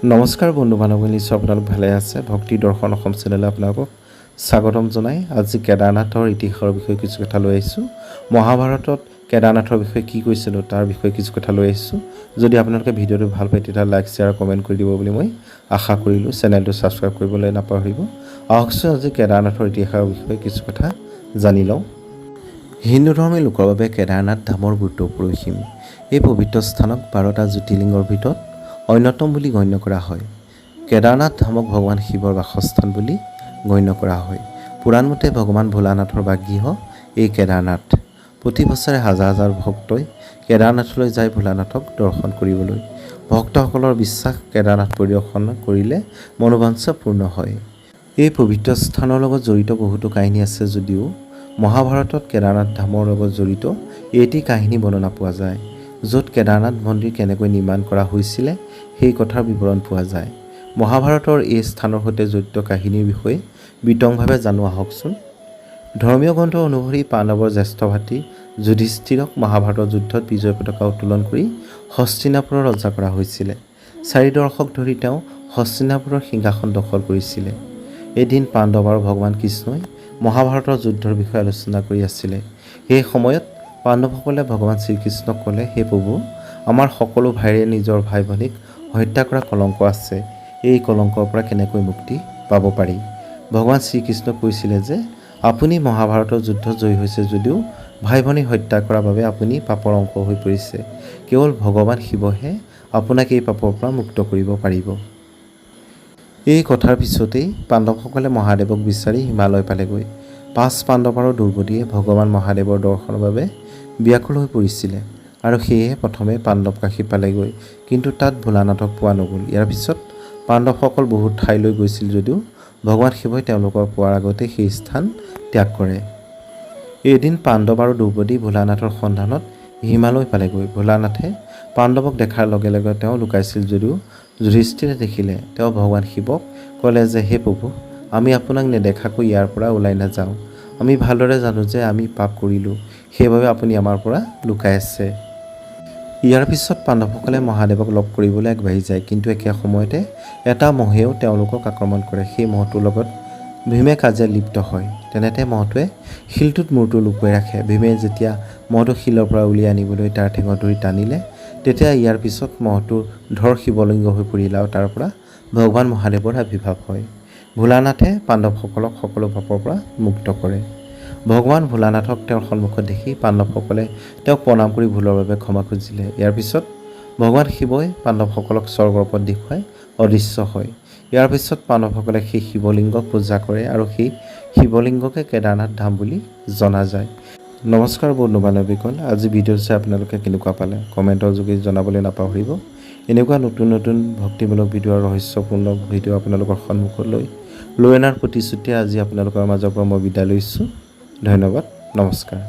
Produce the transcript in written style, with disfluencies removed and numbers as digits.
নমস্কাৰ বন্ধু বান্ধৱী, নিশ্চয় আপোনালোক ভালে আছে। ভক্তি দৰ্শন অসম চেনেলে আপোনালোকক স্বাগতম জনাই আজি কেদাৰনাথৰ ইতিহাসৰ বিষয়ে কিছু কথা লৈ আহিছোঁ। মহাভাৰতত কেদাৰনাথৰ বিষয়ে কি কৈছিলোঁ তাৰ বিষয়ে কিছু কথা লৈ আহিছোঁ। যদি আপোনালোকে ভিডিঅ'টো ভাল পায় তেতিয়া লাইক শ্বেয়াৰ কমেণ্ট কৰি দিব বুলি মই আশা কৰিলোঁ। চেনেলটো ছাবস্ক্ৰাইব কৰিবলৈ নাপাহৰিব। আহকচোন আজি কেদাৰনাথৰ ইতিহাসৰ বিষয়ে কিছু কথা জানি লওঁ। হিন্দু ধৰ্মী লোকৰ বাবে কেদাৰনাথ ধামৰ গুৰুত্ব অপৰিসীম। এই পবিত্ৰ স্থানক 12টা জ্যোতিৰ্লিংগৰ ভিতৰত অন্যতম বুলি গণ্য কৰা হয়। কেদাৰনাথ ধামক ভগৱান শিৱৰ বাসস্থান বুলি গণ্য কৰা হয়। পুৰাণ মতে ভগৱান ভোলানাথৰ বাসগৃহ এই কেদাৰনাথ। প্ৰতি বছৰে হাজাৰ হাজাৰ ভক্তই কেদাৰনাথলৈ যায় ভোলানাথক দৰ্শন কৰিবলৈ। ভক্তসকলৰ বিশ্বাস কেদাৰনাথ পৰিদৰ্শন কৰিলে মনোবাঞ্ছা পূৰ্ণ হয়। এই পবিত্ৰ স্থানৰ লগত জড়িত বহুতো কাহিনী আছে যদিও মহাভাৰতত কেদাৰনাথ ধামৰ লগত জড়িত এটি কাহিনী বৰ্ণনা পোৱা যায়, য'ত কেদাৰনাথ মন্দিৰ কেনেকৈ নিৰ্মাণ কৰা হৈছিলে সেই কথাৰ বিৱৰণ পোৱা যায়। মহাভাৰতৰ এই স্থানৰ সৈতে জড়িত কাহিনীৰ বিষয়ে বিতংভাৱে জানো আহকচোন। ধৰ্মীয় গ্ৰন্থ অনুসৰি পাণ্ডৱৰ জ্যেষ্ঠ ভাতৃ যুধিষ্ঠিৰক মহাভাৰতৰ যুদ্ধত বিজয় পতাকা উত্তোলন কৰি হস্তিনাপুৰৰ ৰজা কৰা হৈছিলে। 4 দশক ধৰি তেওঁ হস্তিনাপুৰৰ সিংহাসন দখল কৰিছিলে। এদিন পাণ্ডৱ আৰু ভগৱান কৃষ্ণই মহাভাৰতৰ যুদ্ধৰ বিষয়ে আলোচনা কৰি আছিলে। সেই সময়ত পাণ্ডৱসকলে ভগৱান শ্ৰীকৃষ্ণক ক'লে, হে প্ৰভু, আমাৰ সকলো ভাইৰে নিজৰ ভাই ভনীক হত্যা কৰা কলংক আছে। এই কলংকৰ পৰা কেনেকৈ মুক্তি পাব পাৰি? ভগৱান শ্ৰীকৃষ্ণই কৈছিলে যে আপুনি মহাভাৰতৰ যুদ্ধত জয়ী হৈছে যদিও ভাই ভনী হত্যা কৰাৰ বাবে আপুনি পাপৰ অংশ হৈ পৰিছে। কেৱল ভগৱান শিৱহে আপোনাক এই পাপৰ পৰা মুক্ত কৰিব পাৰিব। এই কথাৰ পিছতেই পাণ্ডৱসকলে মহাদেৱক বিচাৰি হিমালয় পালেগৈ। 5 পাণ্ডৱ আৰু দ্ৰৌপদীয়ে ভগৱান মহাদেৱৰ দৰ্শনৰ বাবে ব্যাকুল হৈ পৰিছিলে আৰু সেয়েহে প্ৰথমে পাণ্ডৱ কাশী পালেগৈ, কিন্তু তাত ভোলানাথক পোৱা নগ'ল। ইয়াৰ পিছত পাণ্ডৱসকল বহুত ঠাইলৈ গৈছিল যদিও ভগৱান শিৱই তেওঁলোকৰ পোৱাৰ আগতে সেই স্থান ত্যাগ কৰে। এদিন পাণ্ডৱ আৰু দ্ৰৌপদী ভোলানাথৰ সন্ধানত হিমালয় পালেগৈ। ভোলানাথে পাণ্ডৱক দেখাৰ লগে লগে তেওঁ লুকাইছিল যদিও যুধিষ্ঠিৰে দেখিলে। তেওঁ ভগৱান শিৱক ক'লে যে হে প্ৰভু, আমি আপোনাক নেদেখাকৈ ইয়াৰ পৰা ওলাই নাযাওঁ। আমি ভালদৰে জানো যে আমি পাপ কৰিলোঁ, সেইবাবে আপুনি আমাৰ পৰা লুকাই আছে। ইয়াৰ পিছত পাণ্ডৱসকলে মহাদেৱক লগ কৰিবলৈ আগবাঢ়ি যায়, কিন্তু একে সময়তে এটা মহেও তেওঁলোকক আক্ৰমণ কৰে। সেই মহটোৰ লগত ভীমে কাজিয়াত লিপ্ত হয়। তেনেতে মহটোৱে শিলটোত মূৰটো লুকুৱাই ৰাখে। ভীমে যেতিয়া মহটো শিলৰ পৰা উলিয়াই আনিবলৈ তাৰ ঠেঙত ধৰি টানিলে, তেতিয়া ইয়াৰ পিছত মহটো ধৰ শিৱলিংগ হৈ পৰিল আৰু তাৰ পৰা ভগৱান মহাদেৱৰ আৱিৰ্ভাৱ হয়। ভোলানাথে পাণ্ডৱসকলক সকলো পাপৰ পৰা মুক্ত কৰে। ভগৱান ভোলানাথক তেওঁৰ সন্মুখত দেখি পাণ্ডৱসকলে তেওঁক প্ৰণাম কৰি ভুলৰ বাবে ক্ষমা খুজিলে। ইয়াৰ পিছত ভগৱান শিৱই পাণ্ডৱসকলক স্বৰ্গৰ পথ দেখুৱাই অদৃশ্য হয়। ইয়াৰ পিছত পাণ্ডৱসকলে সেই শিৱলিংগক পূজা কৰে আৰু সেই শিৱলিংগকে কেদাৰনাথ ধাম বুলি জনা যায়। নমস্কাৰ বন্ধু বান্ধৱীসকল, আজি ভিডিঅ' চাই আপোনালোকে কেনেকুৱা পালে কমেণ্টৰ যোগেদি জনাবলৈ নাপাহৰিব। এনেকুৱা নতুন নতুন ভক্তিমূলক ভিডিঅ' আৰু ৰহস্যপূৰ্ণ ভিডিঅ' আপোনালোকৰ সন্মুখত লৈ অনাৰ প্ৰতিশ্ৰুতিৰে আজি আপোনালোকৰ মাজৰ পৰা মই বিদায় লৈছোঁ। ধন্যবাদ, নমস্কাৰ।